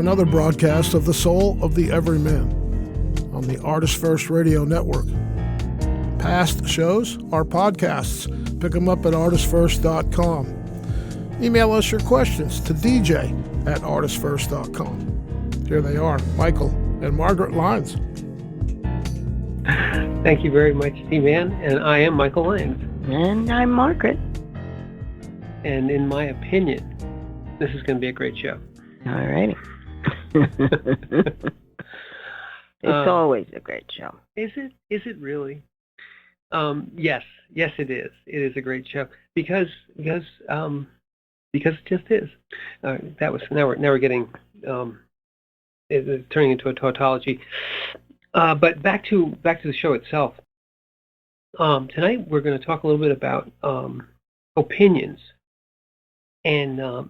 another broadcast of The Soul of the EveryMan on the Artist First Radio Network. Past shows are podcasts. Pick them up at ArtistFirst.com. Email us your questions to dj@ArtistFirst.com. Here they are, Michael and Margaret Lyons. Thank you very much, T-Man, and I am Michael Lyons. And I'm Margaret. And in my opinion, this is going to be a great show. All righty. It's always a great show. Is it? Is it really? Yes, it is. It is a great show because it just is. Now we're getting it's turning into a tautology. But back to the show itself. Tonight we're going to talk a little bit about opinions, and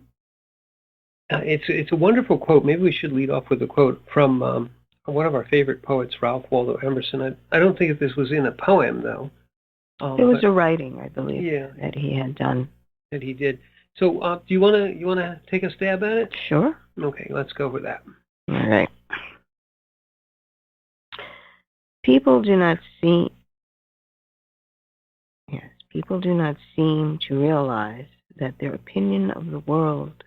it's a wonderful quote. Maybe we should lead off with a quote from one of our favorite poets, Ralph Waldo Emerson. I don't think that this was in a poem, though. It was a writing, I believe, that he had done. That he did. So, do you wanna take a stab at it? Sure. Okay, let's go with that. All right. People do not seem to realize that their opinion of the world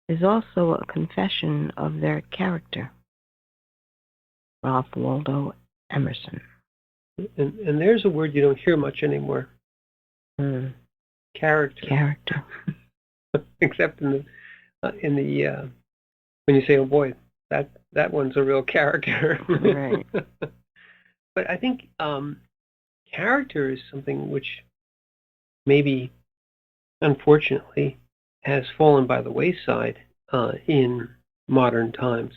is also a confession of their character. Ralph Waldo Emerson. And there's a word you don't hear much anymore. Character. Except in the when you say, "Oh boy, that one's a real character." Right. But I think character is something which maybe, unfortunately, has fallen by the wayside in modern times.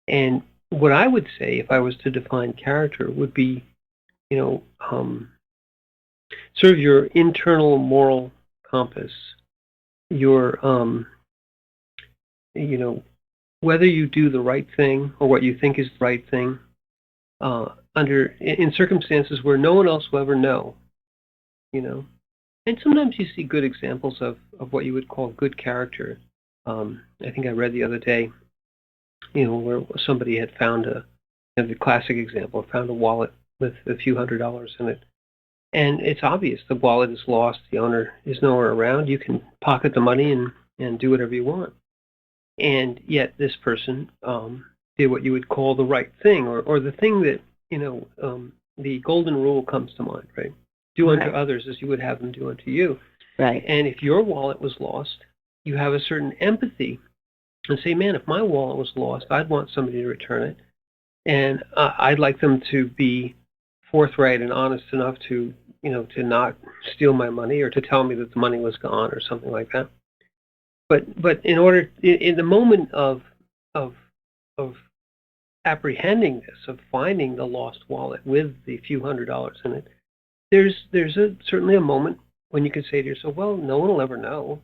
And what I would say, if I was to define character, would be, sort of your internal moral compass, your, whether you do the right thing or what you think is the right thing, in circumstances where no one else will ever know, And sometimes you see good examples of what you would call good character. I think I read the other day, where somebody had found the classic example, found a wallet with a few $100s in it. And it's obvious the wallet is lost, the owner is nowhere around. You can pocket the money and do whatever you want. And yet this person did what you would call the right thing, or the thing that, the golden rule comes to mind, right? Do unto others as you would have them do unto you. Right. And if your wallet was lost, you have a certain empathy and say, man, if my wallet was lost, I'd want somebody to return it. And I'd like them to be forthright and honest enough to not steal my money or to tell me that the money was gone or something like that. But in the moment of apprehending this, of finding the lost wallet with the few $100s in it, there's certainly a moment when you can say to yourself, well, no one will ever know,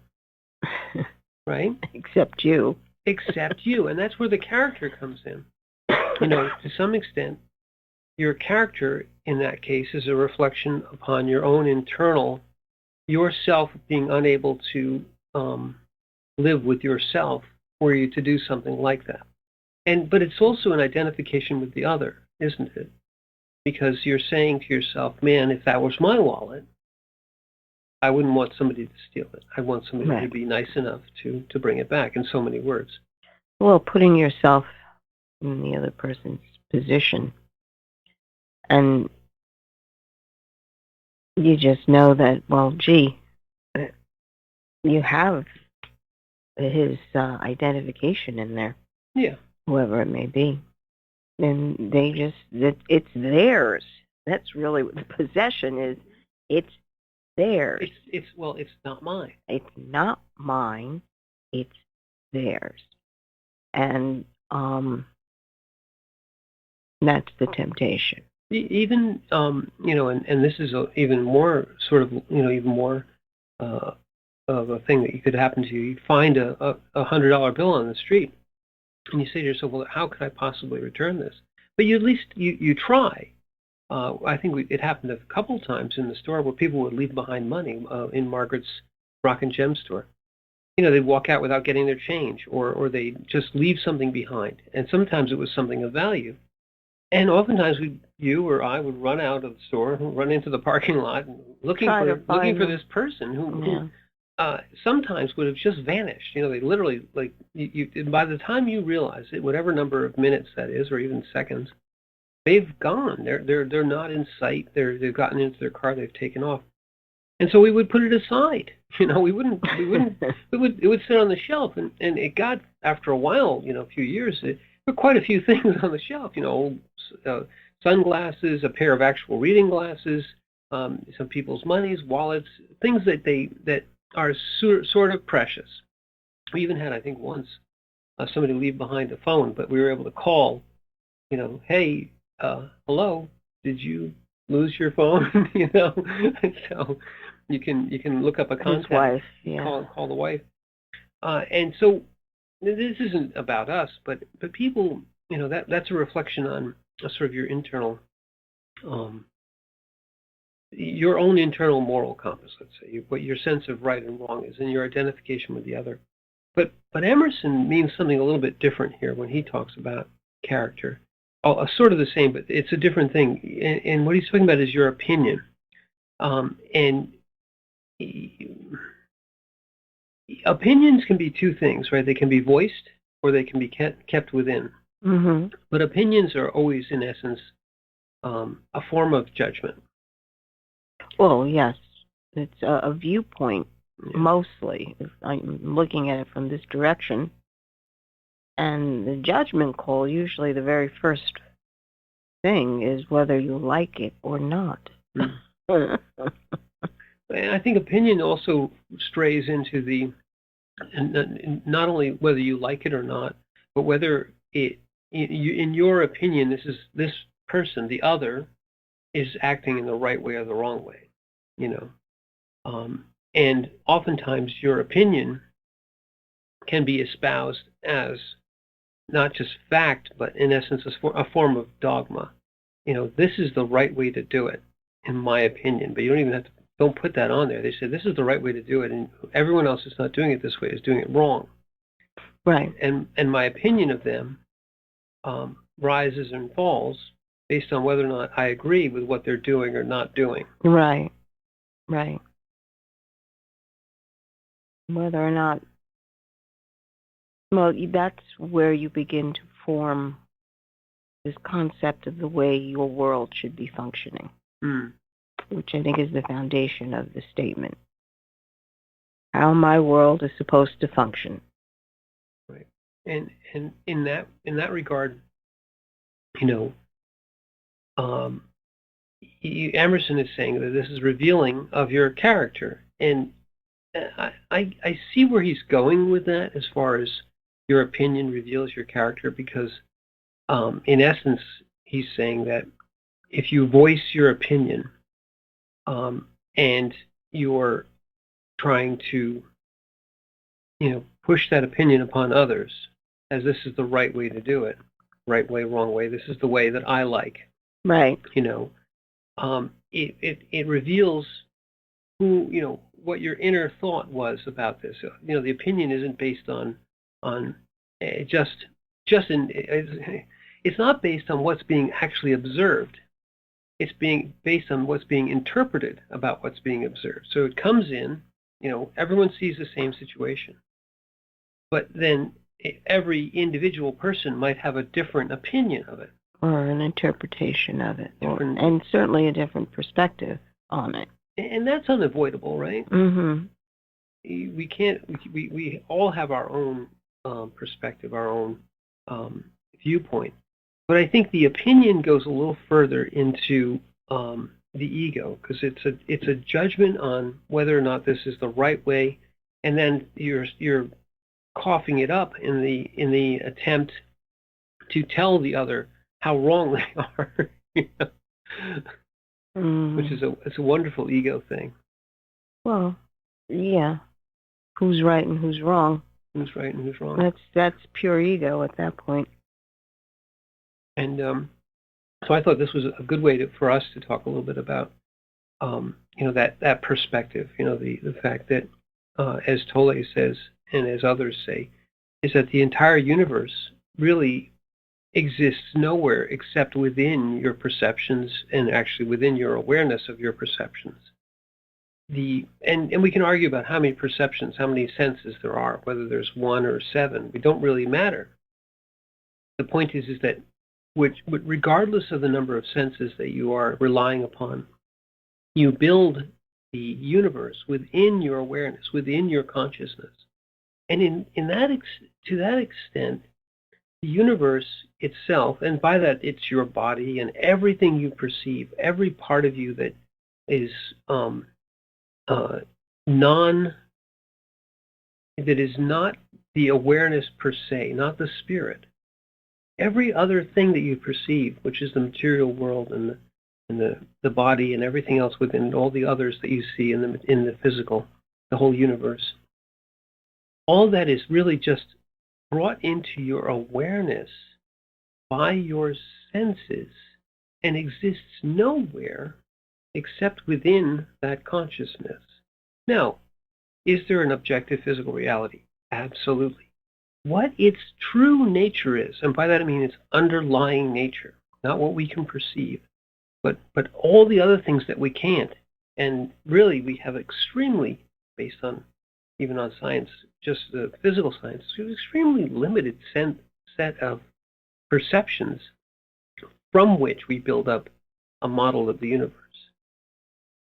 right? Except you. Except you, and that's where the character comes in. To some extent, your character in that case is a reflection upon your own internal, yourself being unable to live with yourself for you to do something like that. But it's also an identification with the other, isn't it? Because you're saying to yourself, man, if that was my wallet, I wouldn't want somebody to steal it. I want somebody to be nice enough to bring it back, in so many words. Well, putting yourself in the other person's position, and you just know that, well, gee, you have his identification in there. Yeah. Whoever it may be. And it's theirs. That's really what the possession is. It's theirs. It's not mine. It's not mine. It's theirs. And that's the temptation. Even and this is even more sort of even more of a thing that could happen to you. You find a $100 bill on the street, and you say to yourself, well, how could I possibly return this? But you at least you try. I think it happened a couple times in the store where people would leave behind money in Margaret's Rock and Gem store. they'd walk out without getting their change, or they just leave something behind. And sometimes it was something of value. And oftentimes you or I would run out of the store, run into the parking lot, looking for this person who sometimes would have just vanished. They literally, like, by the time you realize it, whatever number of minutes that is, or even seconds, they've gone. They're not in sight. They've gotten into their car. They've taken off. And so we would put it aside. We wouldn't. It would sit on the shelf, and it got, after a while, a few years, there were quite a few things on the shelf. Old sunglasses, a pair of actual reading glasses, some people's monies, wallets, things that are sort of precious. We even had, I think, once somebody leave behind a phone, but we were able to call. Hey, hello, did you lose your phone? So you can look up a contact. His wife, yeah. Call the wife. And so this isn't about us, but people, that's a reflection on sort of your internal, your own internal moral compass, let's say, what your sense of right and wrong is, and your identification with the other. But Emerson means something a little bit different here when he talks about character. Sort of the same, but it's a different thing. And what he's talking about is your opinion. And opinions can be two things, right? They can be voiced or they can be kept within. Mm-hmm. But opinions are always, in essence, a form of judgment. Well, yes. It's a viewpoint, mostly. If I'm looking at it from this direction. And the judgment call, usually the very first thing is whether you like it or not. And I think opinion also strays into the, not only whether you like it or not, but whether in your opinion, this person, the other, is acting in the right way or the wrong way. And oftentimes your opinion can be espoused as not just fact, but in essence a form of dogma. This is the right way to do it, in my opinion. But you don't even don't put that on there. They say this is the right way to do it, and everyone else is not doing it this way, is doing it wrong. Right. And my opinion of them rises and falls based on whether or not I agree with what they're doing or not doing. Right. Right. Whether or not. Well, that's where you begin to form this concept of the way your world should be functioning, which I think is the foundation of the statement. How my world is supposed to function. Right. And in that regard, Emerson is saying that this is revealing of your character, and I see where he's going with that, as far as your opinion reveals your character, because in essence, he's saying that if you voice your opinion and you're trying to, push that opinion upon others, as this is the right way to do it, right way, wrong way, this is the way that I like. Right. It reveals who, what your inner thought was about this. The opinion isn't based on it's not based on what's being actually observed. It's being based on what's being interpreted about what's being observed. So it comes in, everyone sees the same situation, but then every individual person might have a different opinion of it, or an interpretation of it, and certainly a different perspective on it. And that's unavoidable, right? Mm-hmm. We can't. We all have our own perspective, our own viewpoint. But I think the opinion goes a little further into the ego, because it's a judgment on whether or not this is the right way, and then you're coughing it up in the attempt to tell the other how wrong they are, which is it's a wonderful ego thing. Well, yeah. Who's right and who's wrong? Who's right and who's wrong? That's pure ego at that point. And so I thought this was a good way for us to talk a little bit about, that perspective. The fact that as Tolle says, and as others say, is that the entire universe really exists nowhere except within your perceptions and actually within your awareness of your perceptions. And we can argue about how many perceptions, how many senses there are, whether there's 1 or 7. It don't really matter. The point is that regardless of the number of senses that you are relying upon, you build the universe within your awareness, within your consciousness. And to that extent, the universe itself, and by that it's your body and everything you perceive, every part of you that is that is not the awareness per se, not the spirit. Every other thing that you perceive, which is the material world and the body and everything else within all the others that you see in the physical, the whole universe, all that is really just brought into your awareness by your senses and exists nowhere except within that consciousness. Now, is there an objective physical reality? Absolutely. What its true nature is, and by that I mean its underlying nature, not what we can perceive, but all the other things that we can't. And really we have extremely, based on even on science, just the physical science, we have extremely limited set of perceptions from which we build up a model of the universe.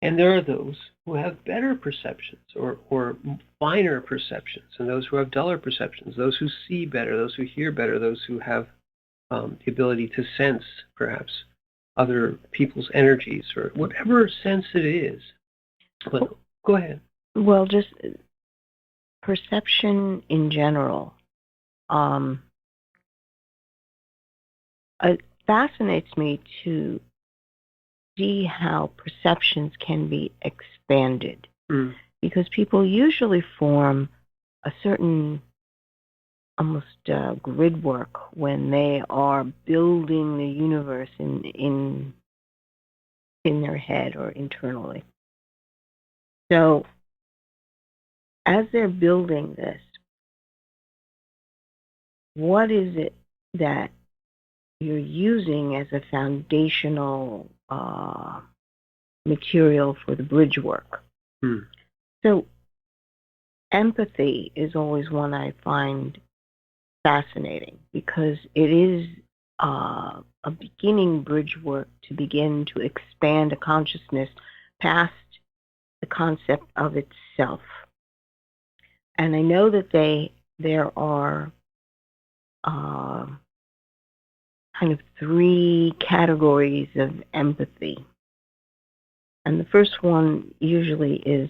And there are those who have better perceptions or finer perceptions, and those who have duller perceptions, those who see better, those who hear better, those who have the ability to sense perhaps other people's energies or whatever sense it is. But go ahead. Well, just perception in general. It fascinates me to see how perceptions can be expanded, because people usually form a certain almost grid work when they are building the universe in their head or internally. So as they're building this, what is it that you're using as a foundational material for the bridge work? So empathy is always one I find fascinating, because it is a beginning bridge work to begin to expand a consciousness past the concept of itself. And I know that there are kind of 3 categories of empathy. And the first one usually is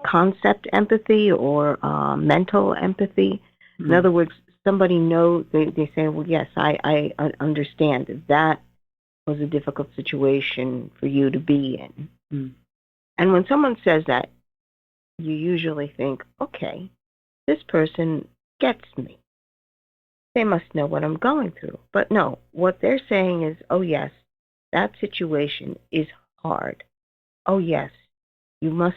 concept empathy or mental empathy. In other words, somebody knows, they say, well, yes, I understand that was a difficult situation for you to be in. And when someone says that, you usually think, okay, this person gets me. They must know what I'm going through. But no, what they're saying is, oh yes, that situation is hard. Oh yes, it must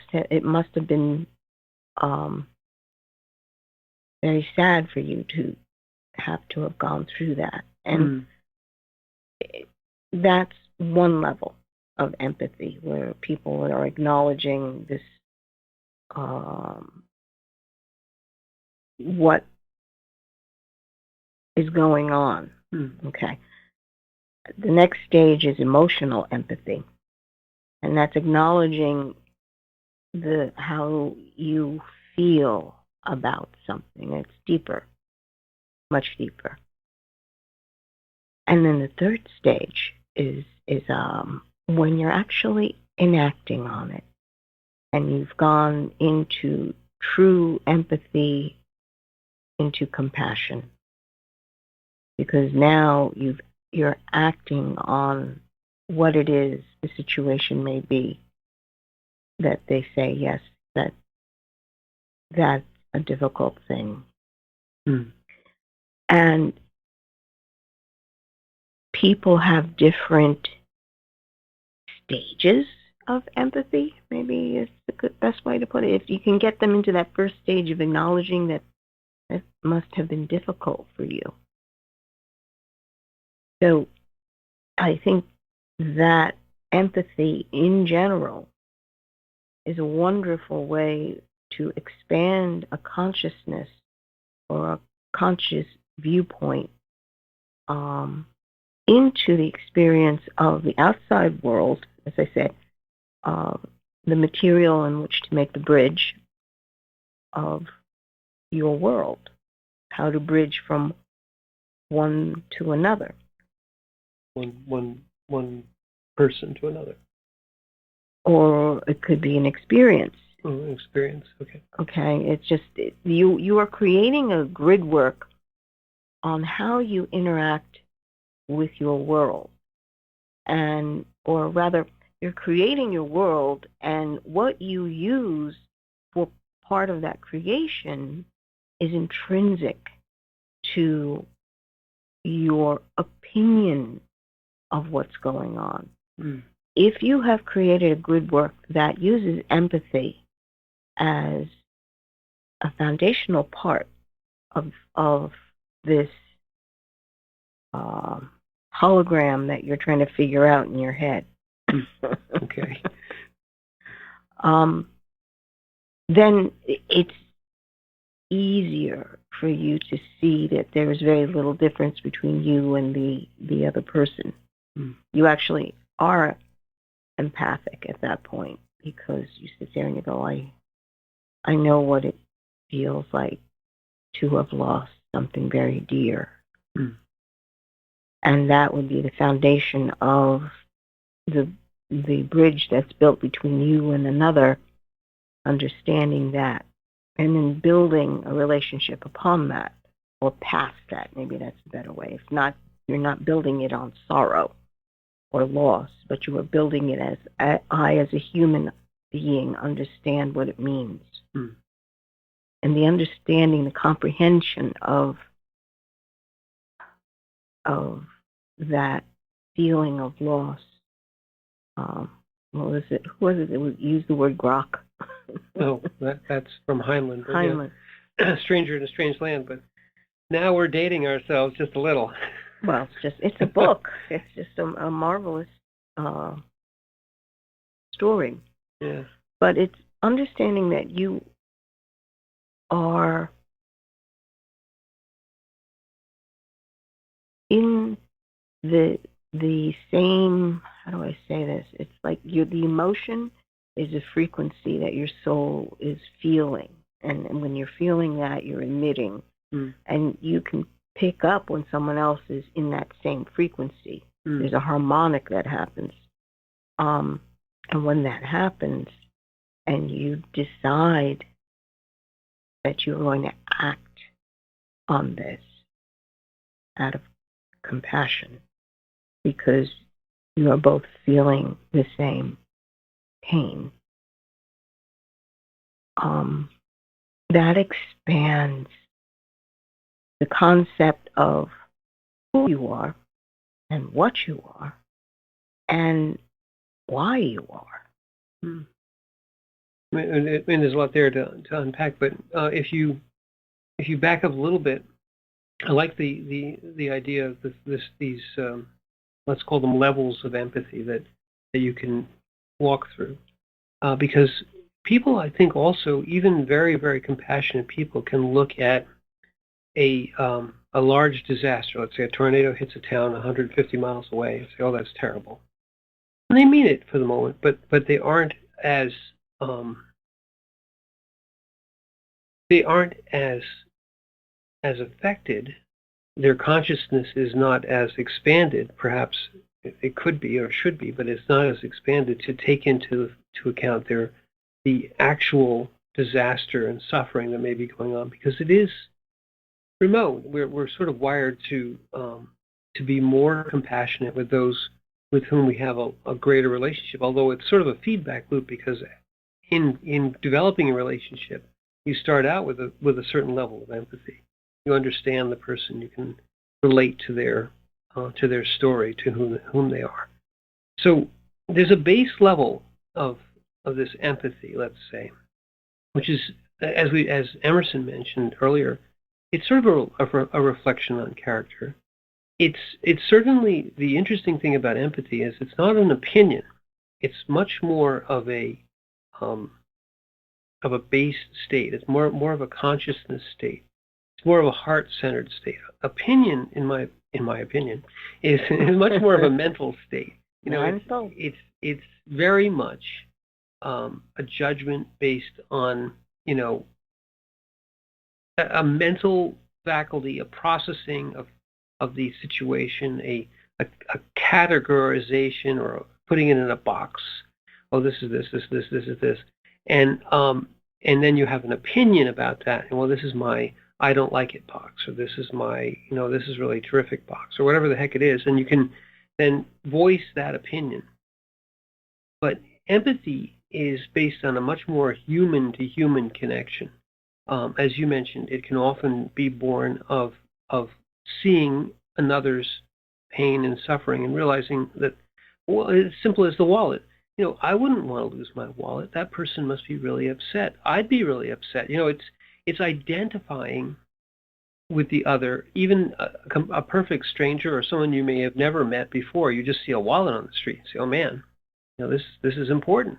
have been very sad for you to have gone through that. And that's one level of empathy, where people are acknowledging this, what is going on. Okay. The next stage is emotional empathy, and that's acknowledging how you feel about something. It's deeper, much deeper. And then the third stage is when you're actually enacting on it, and you've gone into true empathy, into compassion, because now you're acting on what it is the situation may be, that they say, yes, that's a difficult thing. And people have different stages of empathy, maybe is the best way to put it. If you can get them into that first stage of acknowledging that it must have been difficult for you. So I think that empathy in general is a wonderful way to expand a consciousness or a conscious viewpoint into the experience of the outside world, as I said, the material in which to make the bridge of your world, how to bridge from one to another. One person to another. Or it could be an experience. Oh, experience, okay. Okay, it's just, you are creating a grid work on how you interact with your world. And, or rather, you're creating your world, and what you use for part of that creation is intrinsic to your opinion of what's going on. If you have created a grid work that uses empathy as a foundational part of this hologram that you're trying to figure out in your head, okay, then it's easier for you to see that there is very little difference between you and the other person. You actually are empathic at that point, because you sit there and you go, I know what it feels like to have lost something very dear. And that would be the foundation of the bridge that's built between you and another, understanding that, and then building a relationship upon that, or past that. Maybe that's a better way. If not, you're not building it on sorrow or loss, but you are building it as I, as a human being, understand what it means. And the understanding, the comprehension of that feeling of loss. What was it? Who was it that would use the word grok? Oh, that's from Heinlein. Heinlein. Yeah. Stranger in a Strange Land, but now we're dating ourselves just a little. Well, it's a book. It's just a marvelous story. Yeah. But it's understanding that you are in the same, how do I say this? It's like the emotion is a frequency that your soul is feeling. And when you're feeling that, you're emitting. And you can pick up when someone else is in that same frequency. There's a harmonic that happens. And when that happens, and you decide that you're going to act on this out of compassion, because you are both feeling the same pain, that expands the concept of who you are and what you are and why you are. I mean, there's a lot there to unpack, but if you back up a little bit, I like the idea of these let's call them levels of empathy that you can walk through, because people, I think, also, even very, very compassionate people, can look at a large disaster. Let's say a tornado hits a town 150 miles away and say, "Oh, that's terrible," and they mean it for the moment, but they aren't as affected. Their consciousness is not as expanded. Perhaps it could be or should be, but it's not as expanded to take into account the actual disaster and suffering that may be going on, because it is remote. We're sort of wired to be more compassionate with those with whom we have a greater relationship. Although it's sort of a feedback loop, because in developing a relationship, you start out with a certain level of empathy. You understand the person. You can relate to their story, to whom they are. So there's a base level of this empathy, let's say, which is, as Emerson mentioned earlier, it's sort of a reflection on character. It's certainly, the interesting thing about empathy is it's not an opinion. It's much more of a base state. It's more of a consciousness state. It's more of a heart-centered state. Opinion, in my opinion, is much more of a mental state. You know, it's very much a judgment based on, you know, a mental faculty, a processing of the situation, a categorization, or putting it in a box. Oh, this is this is this, and then you have an opinion about that. And well, this is my I don't like it box, or this is my, you know, this is really terrific box, or whatever the heck it is, and you can then voice that opinion. But empathy is based on a much more human-to-human connection. As you mentioned, it can often be born of seeing another's pain and suffering and realizing that, well, it's simple as the wallet. You know, I wouldn't want to lose my wallet. That person must be really upset. I'd be really upset. You know, it's identifying with the other, even a perfect stranger or someone you may have never met before. You just see a wallet on the street and say, oh man, you know, this is important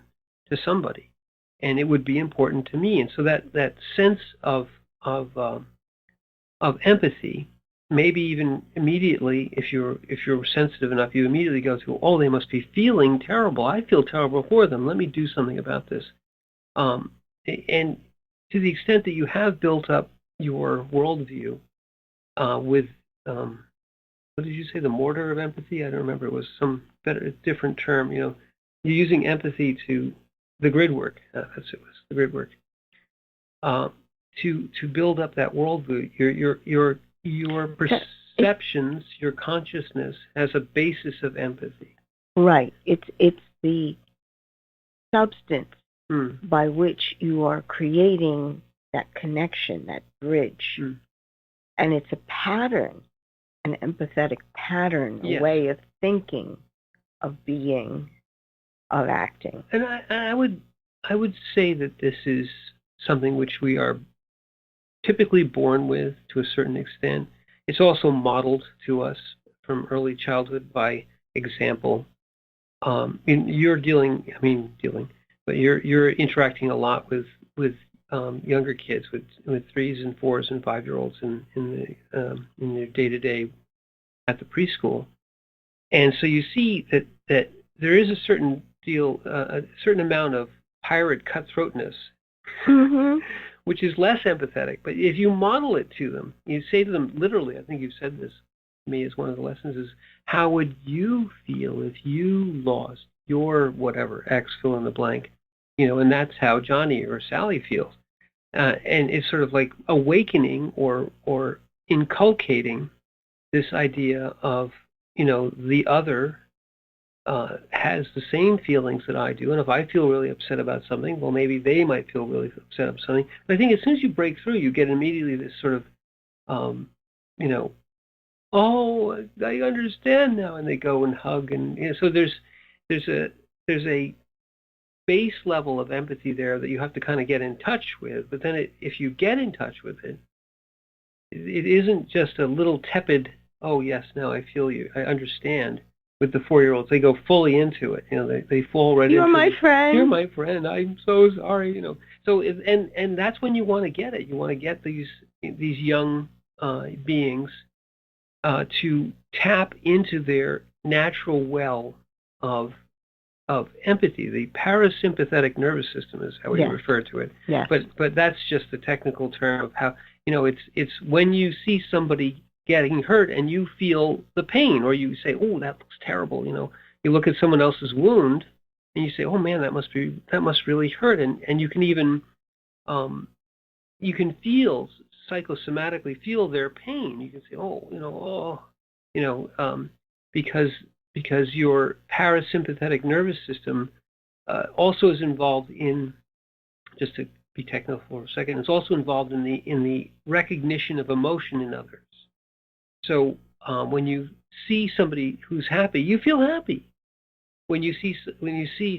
to somebody, and it would be important to me. And so that sense of empathy, maybe even immediately, if you're sensitive enough, you immediately go to, oh, they must be feeling terrible. I feel terrible for them. Let me do something about this. And to the extent that you have built up your worldview with, what did you say, the mortar of empathy? I don't remember. It was some different term. You know, you're using empathy to the grid work. That's it, was the grid work. To build up that worldview, your perceptions, your consciousness has a basis of empathy. Right. It's the substance by which you are creating that connection, that bridge. And it's a pattern, an empathetic pattern, a way of thinking, of being, of acting. And I would say that this is something which we are typically born with to a certain extent. It's also modeled to us from early childhood by example. You're you're interacting a lot with younger kids, with 3s and 4s and 5-year-olds in their day-to-day at the preschool, and so you see that there is a certain amount of pirate cutthroatness, which is less empathetic. But if you model it to them, you say to them literally, I think you've said this to me as one of the lessons, is how would you feel if you lost your whatever, X, fill in the blank, you know, and that's how Johnny or Sally feels. And it's sort of like awakening or inculcating this idea of, you know, the other has the same feelings that I do, and if I feel really upset about something, well, maybe they might feel really upset about something. But I think as soon as you break through, you get immediately this sort of, you know, oh, I understand now, and they go and hug, and you know, so there's a base level of empathy there that you have to kind of get in touch with. But then if you get in touch with it, it isn't just a little tepid, oh yes, now I feel you, I understand. With the 4-year-olds, they go fully into it. You know, they fall right into it. You're my friend. You're my friend. I'm so sorry. You know, so and that's when you want to get it. You want to get these young beings to tap into their natural well of empathy. The parasympathetic nervous system is how we refer to it. Yes. But that's just the technical term of how, you know, it's when you see somebody getting hurt and you feel the pain, or you say, oh, that looks terrible. You know, you look at someone else's wound and you say, oh man, that must really hurt. And you can even you can feel psychosomatically feel their pain. You can say, because your parasympathetic nervous system also is involved in, just to be technical for a second, it's also involved in the recognition of emotion in others. So when you see somebody who's happy, you feel happy. when you see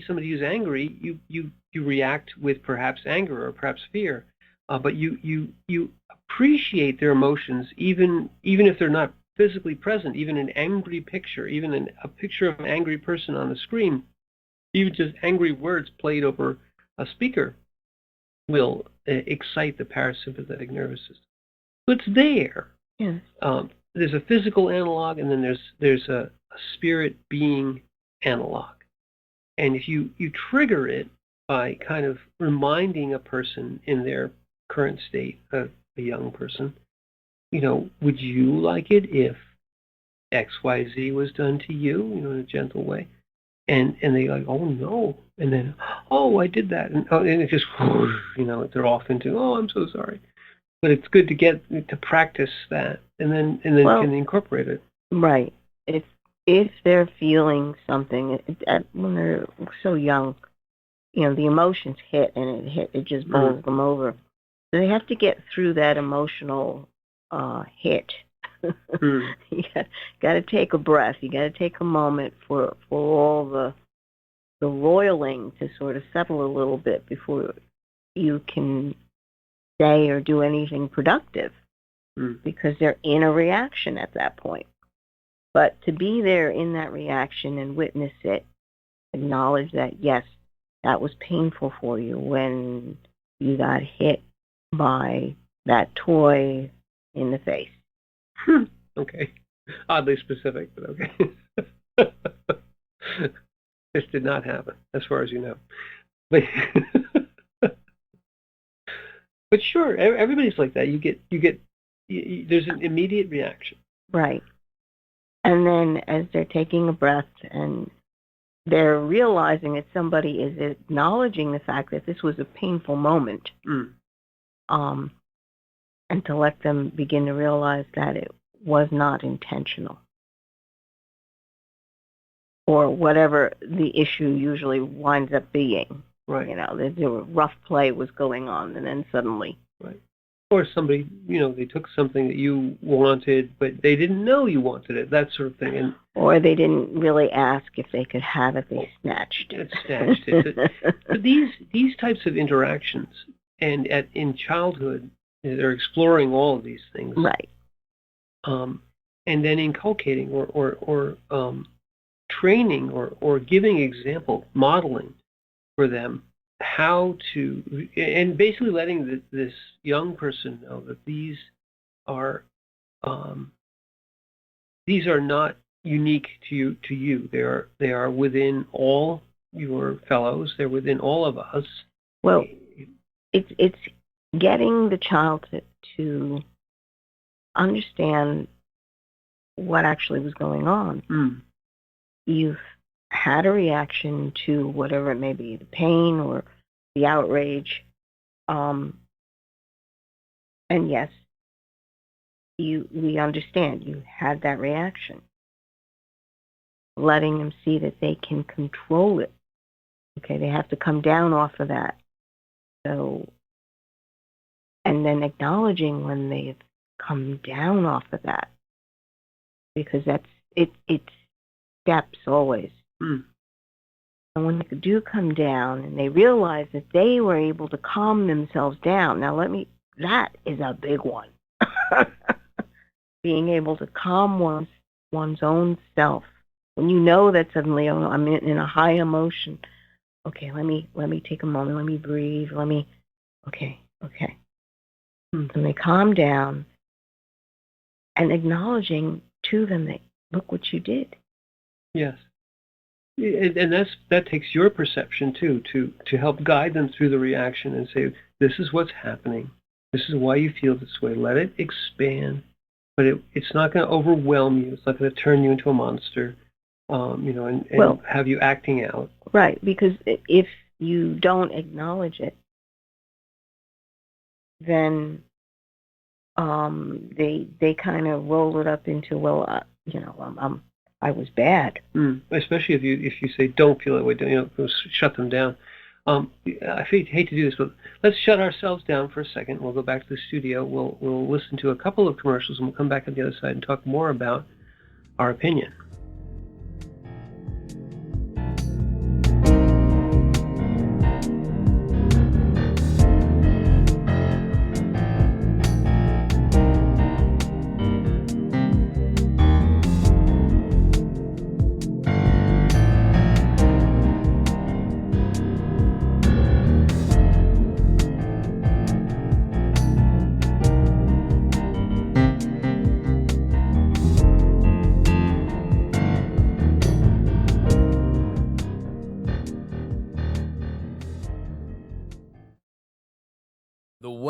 somebody who's angry, you react with perhaps anger or perhaps fear, but you appreciate their emotions even if they're not physically present. Even an angry picture, even a picture of an angry person on the screen, even just angry words played over a speaker will excite the parasympathetic nervous system. So it's there. Yes. There's a physical analog, and then there's a spirit being analog. And if you trigger it by kind of reminding a person in their current state, a young person, would you like it if XYZ was done to you, in a gentle way? And they like, oh no, and then, oh, I did that, and it just, they're off into, oh, I'm so sorry. But it's good to get to practice that, and then can incorporate it. Right. If they're feeling something when they're so young, the emotions hit, and it just bowls them over. So they have to get through that emotional hit. You got to take a breath. You got to take a moment for all the roiling to sort of settle a little bit before you can say or do anything productive, because they're in a reaction at that point. But to be there in that reaction and witness it, acknowledge that, yes, that was painful for you when you got hit by that toy in the face. Okay. Oddly specific, but okay. This did not happen, as far as you know. But but sure, everybody's like that. You get there's an immediate reaction. Right. And then as they're taking a breath and they're realizing that somebody is acknowledging the fact that this was a painful moment, and to let them begin to realize that it was not intentional, or whatever the issue usually winds up being. Right. The rough play was going on, and then suddenly. Right. Or somebody, they took something that you wanted, but they didn't know you wanted it, that sort of thing. Or they didn't really ask if they could have it, they snatched it. But these types of interactions, and in childhood, they're exploring all of these things. Right. And then inculcating or training or giving example, modeling for them how to, and basically letting this young person know that these are not unique to you. They are within all your fellows. They're within all of us. Well, it's getting the child to understand what actually was going on. You've had a reaction to whatever it may be, the pain or the outrage, and yes, we understand you had that reaction. Letting them see that they can control it. Okay, they have to come down off of that. So, and then acknowledging when they've come down off of that, because it's steps always. And when they do come down and they realize that they were able to calm themselves down, that is a big one. Being able to calm one's own self. When you know that suddenly, oh, I'm in a high emotion. Okay, let me take a moment, let me breathe, okay. And they calm down and acknowledging to them that, look what you did. Yes. And that takes your perception too, to help guide them through the reaction and say, this is what's happening. This is why you feel this way. Let it expand, but it's not going to overwhelm you. It's not going to turn you into a monster, and have you acting out. Right, because if you don't acknowledge it, then they kind of roll it up into, I was bad. Especially if you say don't feel that way, shut them down. I hate to do this, but let's shut ourselves down for a second. We'll go back to the studio. We'll listen to a couple of commercials, and we'll come back on the other side and talk more about our opinion.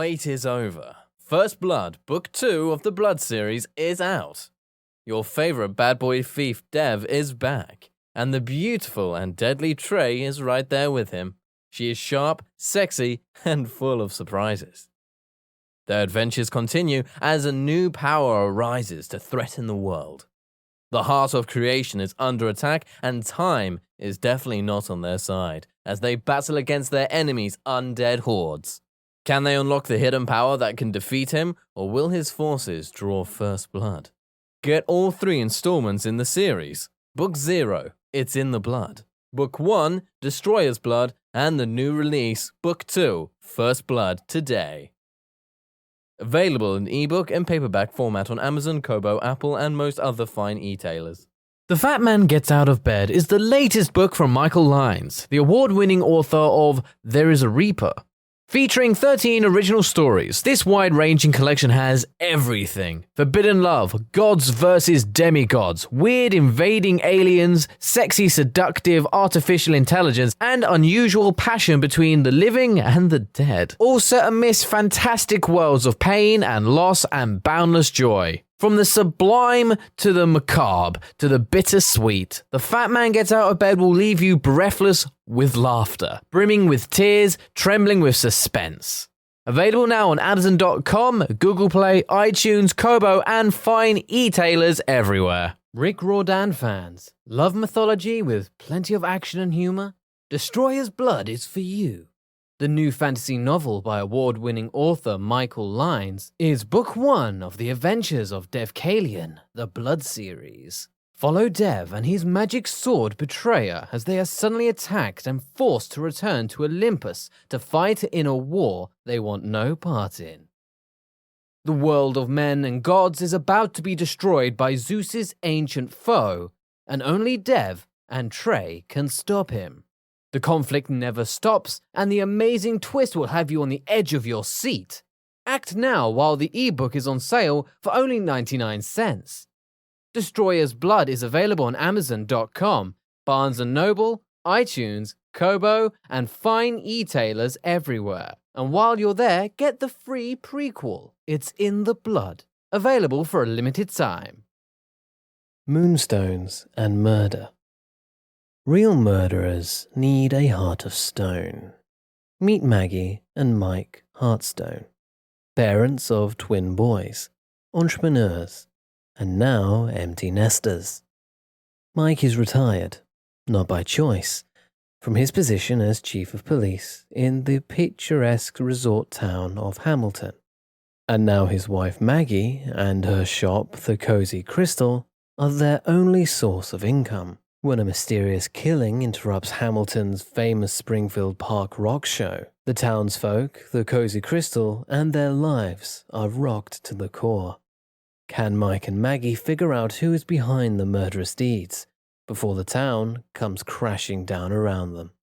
wait is over. First Blood, Book 2 of the Blood series is out. Your favorite bad boy thief Dev is back, and the beautiful and deadly Trey is right there with him. She is sharp, sexy, and full of surprises. Their adventures continue as a new power arises to threaten the world. The heart of creation is under attack, and time is definitely not on their side as they battle against their enemies' undead hordes. Can they unlock the hidden power that can defeat him, or will his forces draw first blood? Get all 3 installments in the series. Book 0, It's in the Blood. Book 1, Destroyer's Blood, and the new release, Book 2, First Blood, today. Available in ebook and paperback format on Amazon, Kobo, Apple, and most other fine e-tailers. The Fat Man Gets Out of Bed is the latest book from Michael Lyons, the award-winning author of There is a Reaper. Featuring 13 original stories, this wide-ranging collection has everything. Forbidden love, gods versus demigods, weird invading aliens, sexy seductive artificial intelligence, and unusual passion between the living and the dead. All set amidst fantastic worlds of pain and loss and boundless joy. From the sublime to the macabre to the bittersweet, The Fat Man Gets Out of Bed will leave you breathless with laughter, brimming with tears, trembling with suspense. Available now on Amazon.com, Google Play, iTunes, Kobo, and fine e-tailers everywhere. Rick Riordan fans, love mythology with plenty of action and humor? Destroyer's Blood is for you. The new fantasy novel by award-winning author Michael Lyons is Book 1 of the Adventures of Dev Kalian, the Blood series. Follow Dev and his magic sword Betrayer as they are suddenly attacked and forced to return to Olympus to fight in a war they want no part in. The world of men and gods is about to be destroyed by Zeus's ancient foe, and only Dev and Trey can stop him. The conflict never stops, and the amazing twist will have you on the edge of your seat. Act now while the ebook is on sale for only 99 cents. Destroyer's Blood is available on Amazon.com, Barnes & Noble, iTunes, Kobo, and fine e-tailers everywhere. And while you're there, get the free prequel, It's in the Blood, available for a limited time. Moonstones and Murder. Real murderers need a heart of stone. Meet Maggie and Mike Heartstone, parents of twin boys, entrepreneurs, and now empty nesters. Mike is retired, not by choice, from his position as chief of police in the picturesque resort town of Hamilton. And now his wife Maggie and her shop, the Cozy Crystal, are their only source of income. When a mysterious killing interrupts Hamilton's famous Springfield Park rock show, the townsfolk, the Cozy Crystal, and their lives are rocked to the core. Can Mike and Maggie figure out who is behind the murderous deeds before the town comes crashing down around them?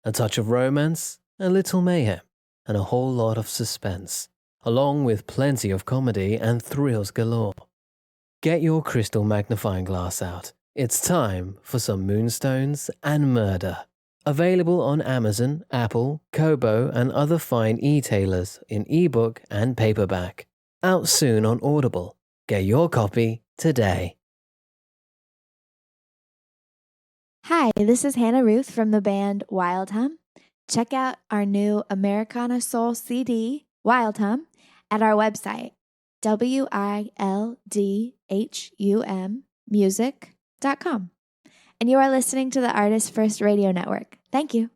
A touch of romance, a little mayhem, and a whole lot of suspense, along with plenty of comedy and thrills galore. Get your crystal magnifying glass out. It's time for some Moonstones and Murder. Available on Amazon, Apple, Kobo, and other fine e-tailers in ebook and paperback. Out soon on Audible. Get your copy today. Hi, this is Hannah Ruth from the band Wild Hum. Check out our new Americana Soul CD, Wild Hum, at our website, wildhum.music.com. And you are listening to the Artist First Radio Network. Thank you.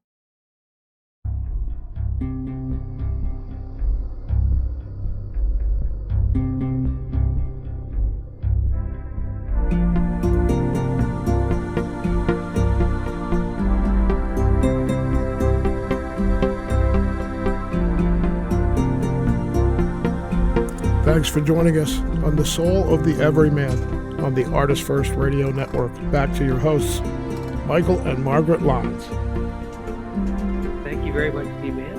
Thanks for joining us on The Soul of the Everyman on the Artist First Radio Network. Back to your hosts, Michael and Margaret Lyons. Thank you very much, E-Man.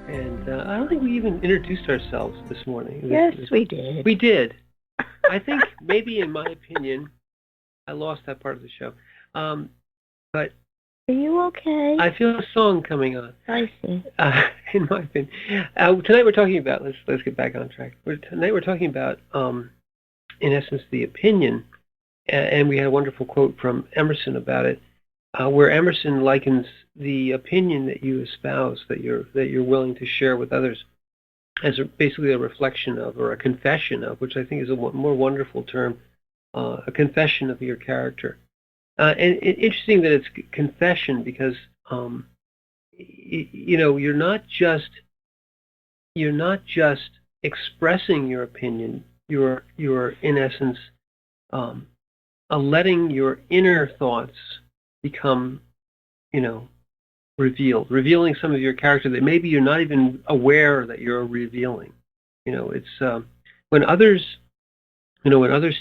And I don't think we even introduced ourselves this morning. Yes, we did. We did. I think maybe, in my opinion, I lost that part of the show. But Are you okay? I feel a song coming on. I see. In my opinion, tonight we're talking about. Let's get back on track. Tonight we're talking about, in essence, the opinion, and we had a wonderful quote from Emerson about it, where Emerson likens the opinion that you espouse, that you're willing to share with others, as basically a reflection of, or a confession of, which I think is a more wonderful term, a confession of your character. And interesting that it's confession, because you're not just expressing your opinion. You're in essence letting your inner thoughts become revealing some of your character that maybe you're not even aware that you're revealing. It's when others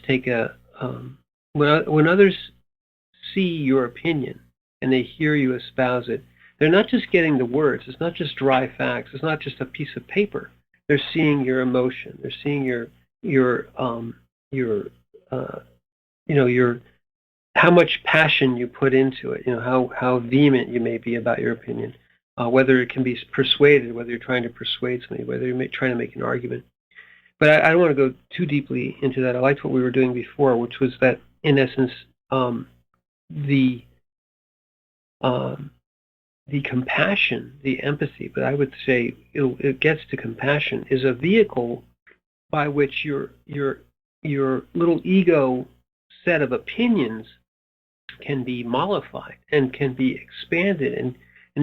take when others see your opinion and they hear you espouse it, they're not just getting the words. It's not just dry facts. It's not just a piece of paper. They're seeing your emotion. They're seeing your how much passion you put into it. How vehement you may be about your opinion, whether it can be persuaded, whether you're trying to persuade somebody, whether you're trying to make an argument. But I don't want to go too deeply into that. I liked what we were doing before, which was that, in essence, the compassion, the empathy, but I would say it gets to compassion, is a vehicle by which your little ego set of opinions can be mollified and can be expanded, and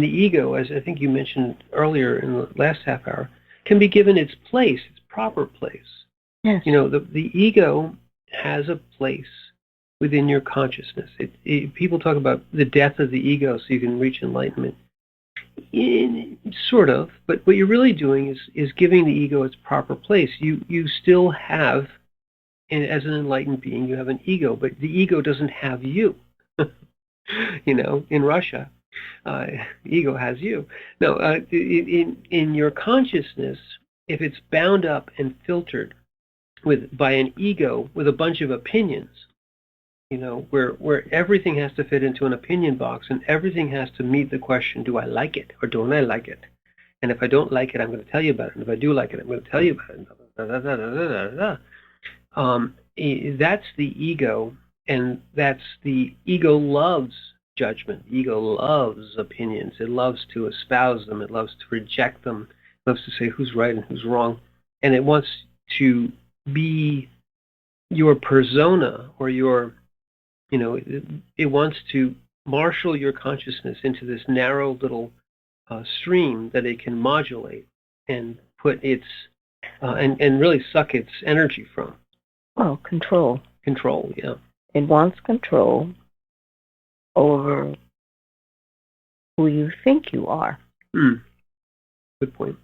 the ego, as I think you mentioned earlier in the last half hour, can be given its place, its proper place. Yes. The ego has a place within your consciousness. People talk about the death of the ego so you can reach enlightenment. Sort of, but what you're really doing is giving the ego its proper place. You still have, as an enlightened being, you have an ego, but the ego doesn't have you. In Russia, ego has you. No, in your consciousness, if it's bound up and filtered by an ego with a bunch of opinions, where everything has to fit into an opinion box and everything has to meet the question, do I like it or don't I like it? And if I don't like it, I'm going to tell you about it. And if I do like it, I'm going to tell you about it. That's the ego, and that's the ego loves judgment. The ego loves opinions. It loves to espouse them. It loves to reject them. It loves to say who's right and who's wrong. And it wants to be your persona, or it wants to marshal your consciousness into this narrow little stream that it can modulate and put its and really suck its energy from. Well, control. Control, yeah. It wants control over who you think you are. Good point.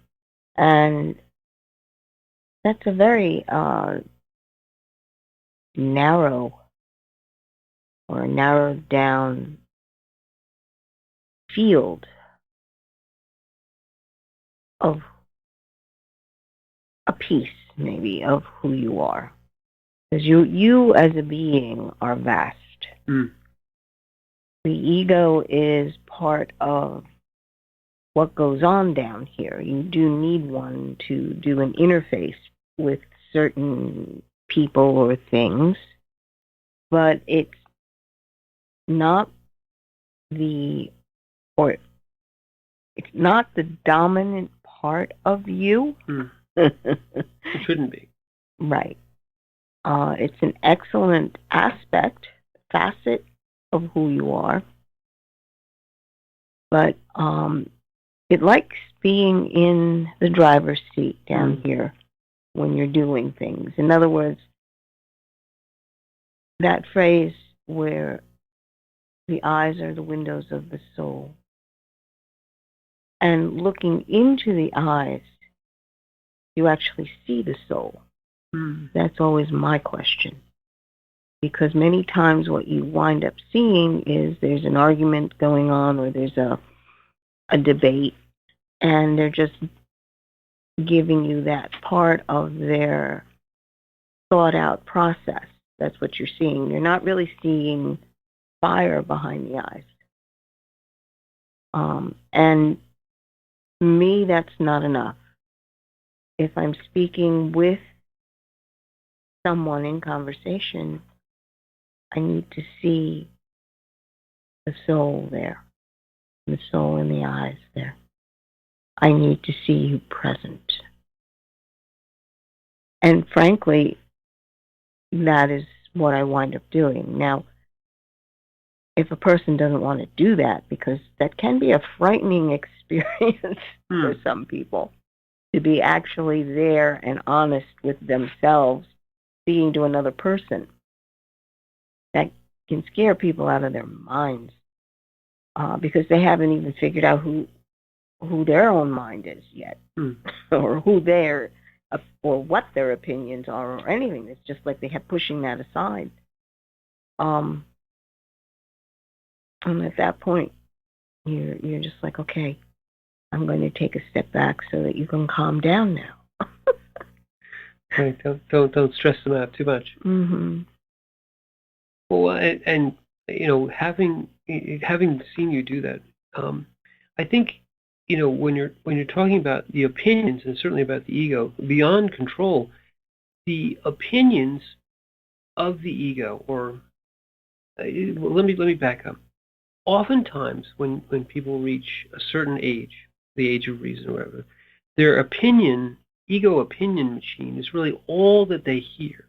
And that's a very narrow or narrowed down field of a piece, maybe, of who you are. Because you as a being are vast. The ego is part of what goes on down here. You do need one to do an interface with certain people or things, but it's not the dominant part of you. It shouldn't be. Right. It's an excellent facet of who you are, but it likes being in the driver's seat down here when you're doing things. In other words, that phrase where the eyes are the windows of the soul, and looking into the eyes, you actually see the soul. That's always my question. Because many times what you wind up seeing is there's an argument going on, or there's a debate, and they're just giving you that part of their thought-out process. That's what you're seeing. You're not really seeing fire behind the eyes. And me, that's not enough. If I'm speaking with someone in conversation, I need to see the soul there, the soul in the eyes there. I need to see you present. And frankly, that is what I wind up doing. Now, if a person doesn't want to do that, because that can be a frightening experience for some people, to be actually there and honest with themselves, speaking to another person, that can scare people out of their minds, because they haven't even figured out who their own mind is yet, or who their, or what their opinions are, or anything. It's just like they have pushing that aside. And at that point, you're just like, okay, I'm going to take a step back so that you can calm down now. Right. Don't stress them out too much. Mm-hmm. Well, and you know, having seen you do that, I think, you know, when you're talking about the opinions, and certainly about the ego beyond control, the opinions of the ego, or let me back up. Oftentimes, when people reach a certain age, the age of reason or whatever, their ego opinion machine is really all that they hear.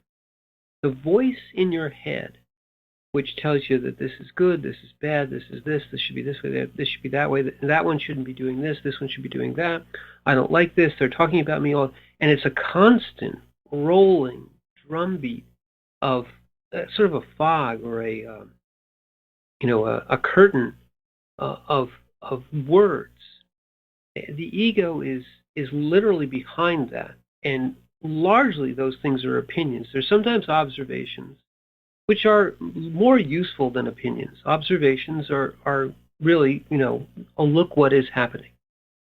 The voice in your head, which tells you that this is good, this is bad, this is this should be this way, this should be that way, that one shouldn't be doing this one should be doing that, I don't like this, they're talking about me all, and it's a constant rolling drumbeat of sort of a fog, or a curtain of words. The ego is literally behind that, and largely those things are opinions. There's sometimes observations, which are more useful than opinions. Observations are really, a look what is happening.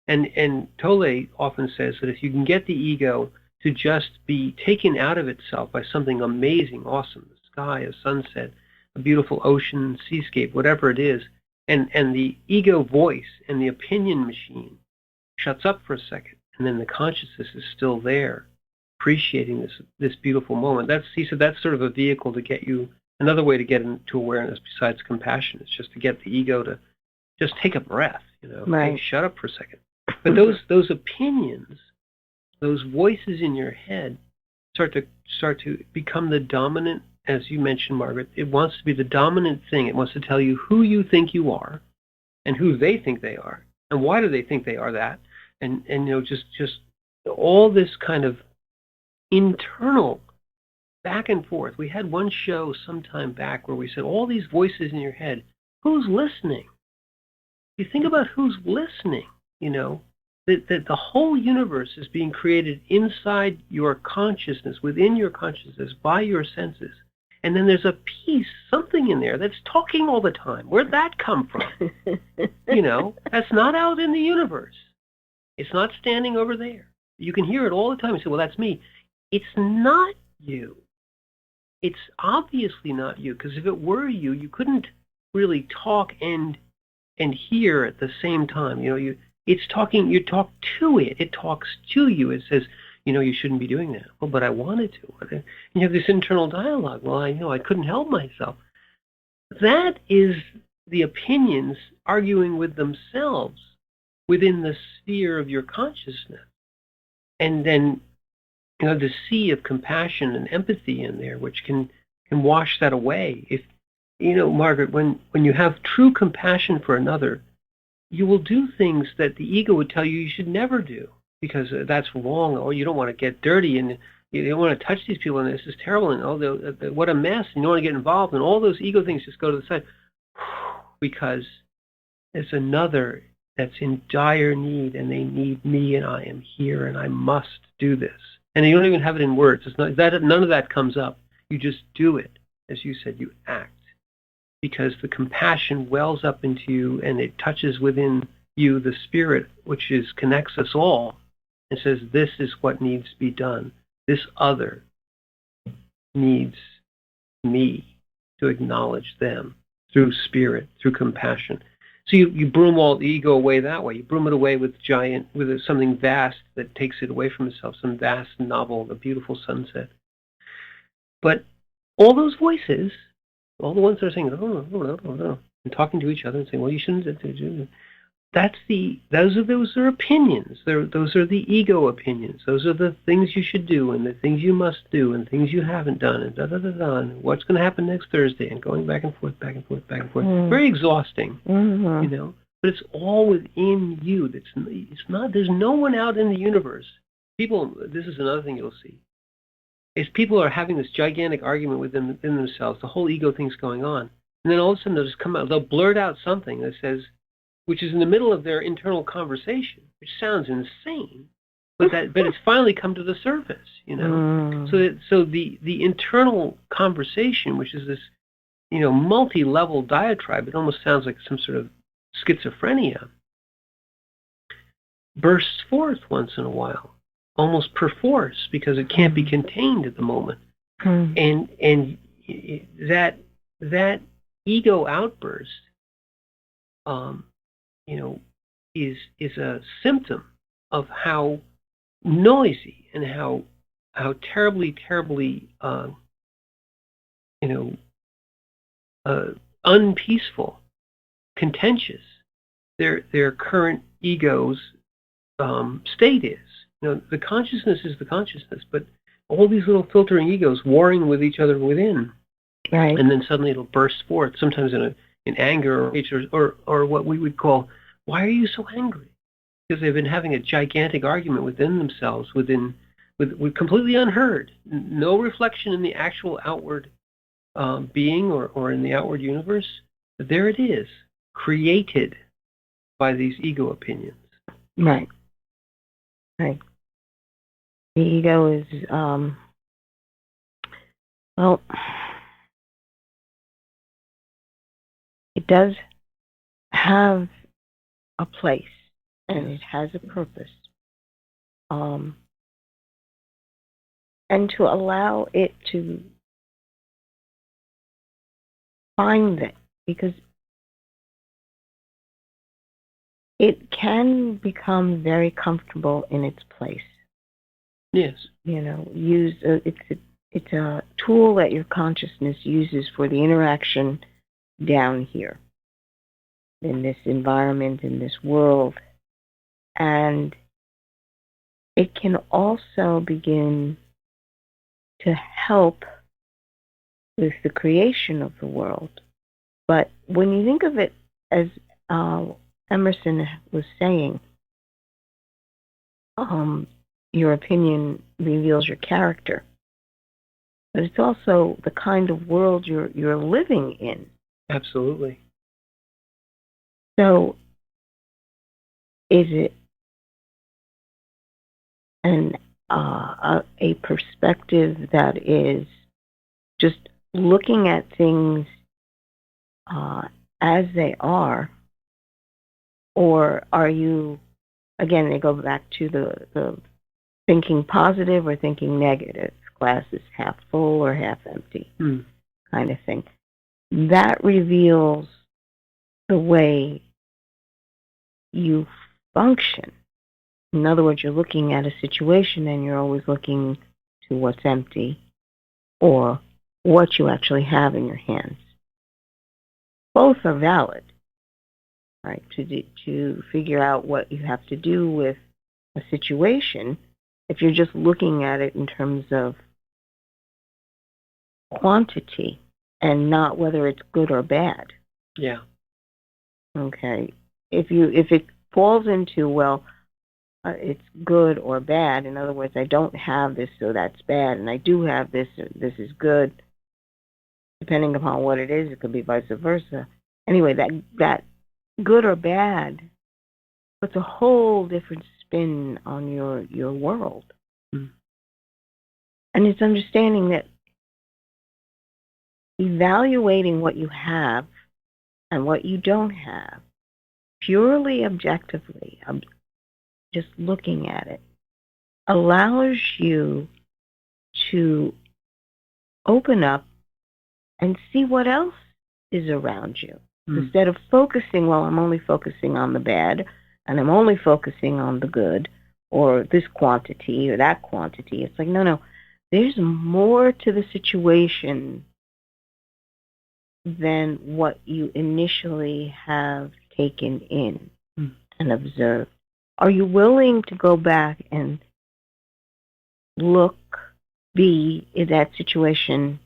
And Tolle often says that if you can get the ego to just be taken out of itself by something amazing, awesome, the sky, a sunset, a beautiful ocean, seascape, whatever it is, and the ego voice and the opinion machine shuts up for a second, and then the consciousness is still there, appreciating this beautiful moment. He said that's sort of a vehicle to get you, another way to get into awareness besides compassion is just to get the ego to just take a breath, Right. Hey, shut up for a second. But those opinions, those voices in your head start to become the dominant, as you mentioned, Margaret. It wants to be the dominant thing. It wants to tell you who you think you are and who they think they are and why do they think they are that, and just all this kind of internal back and forth. We had one show some time back where we said all these voices in your head, who's listening? You think about who's listening, that the whole universe is being created inside your consciousness, within your consciousness, by your senses. And then there's a piece, something in there that's talking all the time. Where'd that come from? That's not out in the universe. It's not standing over there. You can hear it all the time. You say, well, that's me. It's not you. It's obviously not you, because if it were you, you couldn't really talk and hear at the same time. It's talking, you talk to it. It talks to you. It says, you shouldn't be doing that. Well, but I wanted to. And you have this internal dialogue. Well, I couldn't help myself. That is the opinions arguing with themselves within the sphere of your consciousness. And then, the sea of compassion and empathy in there, which can wash that away. If, Margaret, when you have true compassion for another, you will do things that the ego would tell you should never do, because that's wrong, or you don't want to get dirty, and you don't want to touch these people, and this is terrible, and what a mess, and you don't want to get involved, and all those ego things just go to the side, because there's another that's in dire need, and they need me, and I am here, and I must do this. And you don't even have it in words. It's not that, none of that comes up. You just do it. As you said, you act. Because the compassion wells up into you, and it touches within you the spirit, which connects us all, and says, this is what needs to be done. This other needs me to acknowledge them through spirit, through compassion. So you broom all the ego away that way. You broom it away with something vast that takes it away from itself, some vast novel, a beautiful sunset. But all those voices, all the ones that are saying, no, and talking to each other and saying, well, you shouldn't. Those are opinions. Those are the ego opinions. Those are the things you should do and the things you must do and things you haven't done and and what's going to happen next Thursday and going back and forth, back and forth, back and forth. Very exhausting, you know. But it's all within you. It's not. There's no one out in the universe. People. This is another thing you'll see. Is people are having this gigantic argument within themselves. The whole ego thing's going on, and then all of a sudden they'll just come out. They'll blurt out something that says, which is in the middle of their internal conversation, which sounds insane, but it's finally come to the surface, you know. So the internal conversation, which is this, you know, multi-level diatribe, it almost sounds like some sort of schizophrenia, bursts forth once in a while, almost perforce, because it can't be contained at the moment, and that ego outburst, you know, is a symptom of how noisy and how terribly, you know, unpeaceful, contentious their current ego's state is. You know, the consciousness is the consciousness, but all these little filtering egos warring with each other within, right? And then suddenly it'll burst forth, sometimes in anger or what we would call, why are you so angry? Because they've been having a gigantic argument within themselves, with completely unheard, no reflection in the actual outward being or in the outward universe. But there it is, created by these ego opinions. Right. Right. The ego is, well, it does have a place and it has a purpose. And to allow it to find it, because it can become very comfortable in its place. Yes. You know, it's a tool that your consciousness uses for the interaction down here in this environment, in this world. And it can also begin to help with the creation of the world. But when you think of it as Emerson was saying, your opinion reveals your character. But it's also the kind of world you're living in. Absolutely. So, is it a perspective that is just looking at things as they are, or are you, again, they go back to the thinking positive or thinking negative, glass is half full or half empty kind of thing? That reveals the way you function. In other words, you're looking at a situation and you're always looking to what's empty or what you actually have in your hands. Both are valid, right? To figure out what you have to do with a situation, if you're just looking at it in terms of quantity and not whether it's good or bad. Yeah. Okay. If it falls into, well, it's good or bad, in other words, I don't have this, so that's bad, and I do have this, so this is good, depending upon what it is, it could be vice versa. Anyway, that good or bad puts a whole different spin on your world. And it's understanding that evaluating what you have and what you don't have, purely objectively, just looking at it, allows you to open up and see what else is around you. Instead of focusing, well, I'm only focusing on the bad, and I'm only focusing on the good, or this quantity or that quantity. It's like, no, there's more to the situation than what you initially have taken in and observed. Are you willing to go back and be in that situation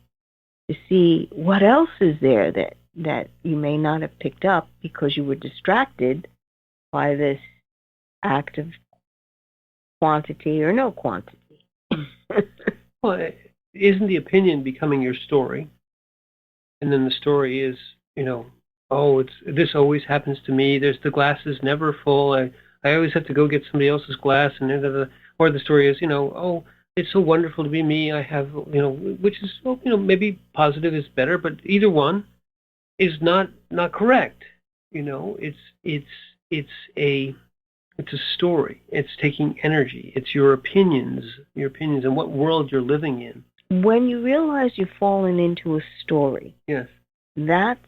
to see what else is there that you may not have picked up because you were distracted by this act of quantity or no quantity? Well, isn't the opinion becoming your story? And then the story is, this always happens to me. The glass is never full. I always have to go get somebody else's glass, and or the story is, it's so wonderful to be me. I have, which is, maybe positive is better, but either one is not correct. It's a story. It's taking energy. It's your opinions and what world you're living in. When you realize you've fallen into a story, yes, that's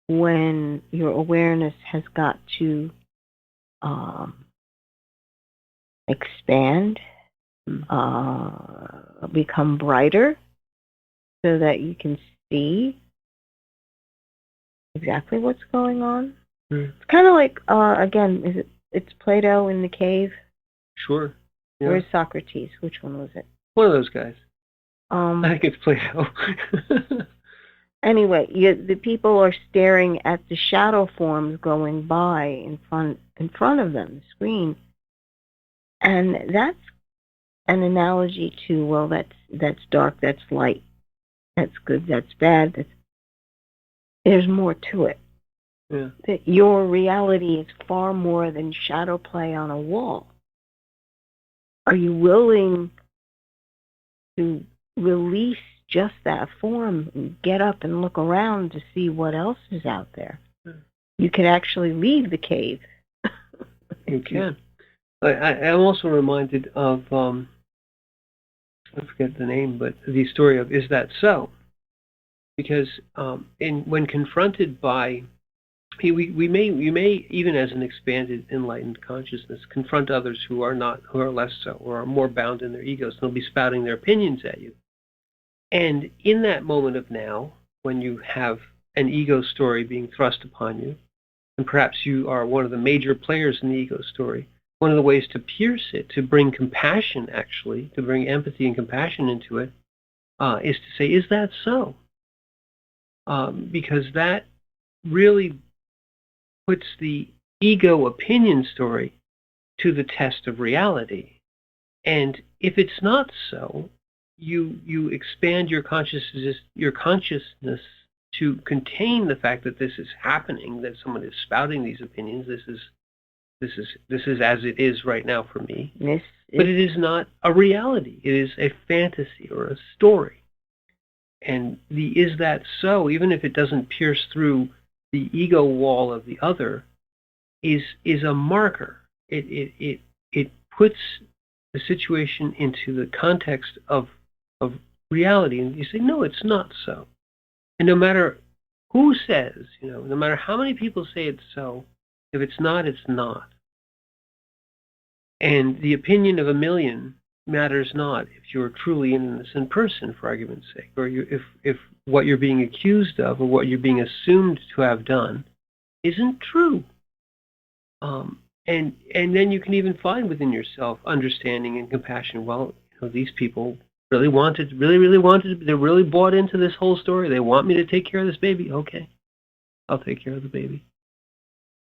when your awareness has got to expand, become brighter, so that you can see exactly what's going on. It's kind of like, again, it's Plato in the cave? Sure. Yeah. Where's Socrates? Which one was it? One of those guys. I think it's Plato. Anyway, the people are staring at the shadow forms going by in front of them, the screen, and that's an analogy to, well, that's dark, that's light, that's good, that's bad. There's more to it. Yeah. That your reality is far more than shadow play on a wall. Are you willing to release just that form and get up and look around to see what else is out there? You can actually leave the cave. You can. I'm also reminded of, I forget the name, but the story of Is That So? Because when confronted by, you may, even as an expanded, enlightened consciousness, confront others who are less so, or are more bound in their egos, and they'll be spouting their opinions at you. And in that moment of now, when you have an ego story being thrust upon you, and perhaps you are one of the major players in the ego story, one of the ways to pierce it, to bring compassion, actually, to bring empathy and compassion into it, is to say, is that so? Because that really puts the ego opinion story to the test of reality. And if it's not so, you expand your consciousness to contain the fact that this is happening, that someone is spouting these opinions. This is as it is right now for me. But it is not a reality. It is a fantasy or a story. And the is that so, even if it doesn't pierce through the ego wall of the other, is a marker. It puts the situation into the context of reality, and you say, no, it's not so. And no matter who says, no matter how many people say it's so, if it's not, it's not. And the opinion of a million matters not if you're truly an innocent person, for argument's sake, or if what you're being accused of or what you're being assumed to have done isn't true. And then you can even find within yourself understanding and compassion. Well, these people really bought into this whole story. They want me to take care of this baby. Okay, I'll take care of the baby.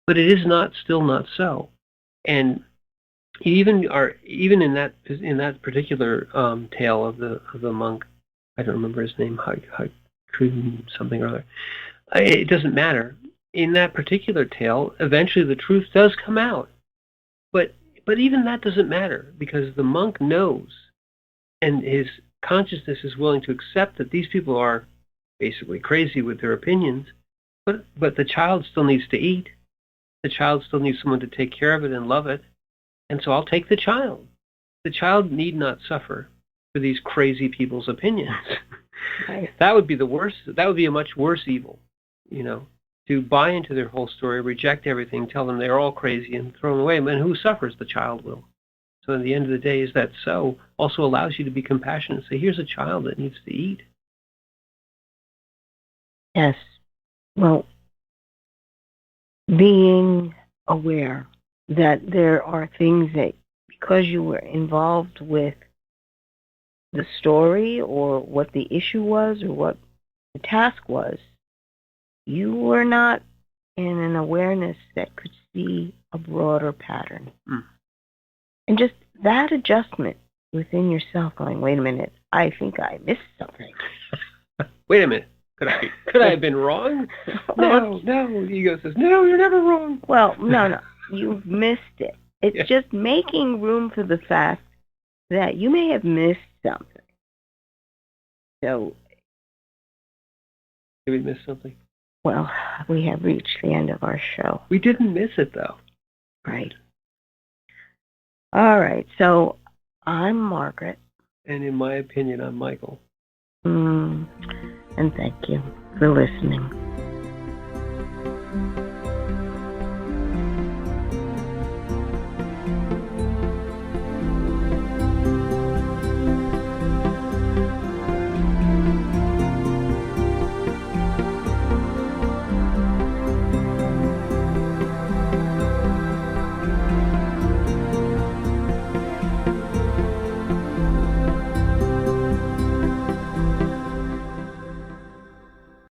But it is still not so. And even in that particular tale of the monk, I don't remember his name, something or other. It doesn't matter. In that particular tale, eventually the truth does come out. But even that doesn't matter, because the monk knows, and his consciousness is willing to accept that these people are basically crazy with their opinions, but the child still needs to eat. The child still needs someone to take care of it and love it. And so I'll take the child. The child need not suffer for these crazy people's opinions. Right. That would be the worst. That would be a much worse evil, to buy into their whole story, reject everything, tell them they're all crazy and throw them away. And who suffers? The child will. So at the end of the day, is that so also allows you to be compassionate and say, here's a child that needs to eat. Yes. Well, being aware that there are things that, because you were involved with the story or what the issue was or what the task was, you were not in an awareness that could see a broader pattern. And just that adjustment within yourself going, wait a minute, I think I missed something. Wait a minute. Could I have been wrong? No. The ego says, no, you're never wrong. Well, no, you've missed it. It's just making room for the fact that you may have missed something. So, did we miss something? Well, we have reached the end of our show. We didn't miss it, though. Right. All right. So, I'm Margaret. And in my opinion, I'm Michael. And thank you for listening.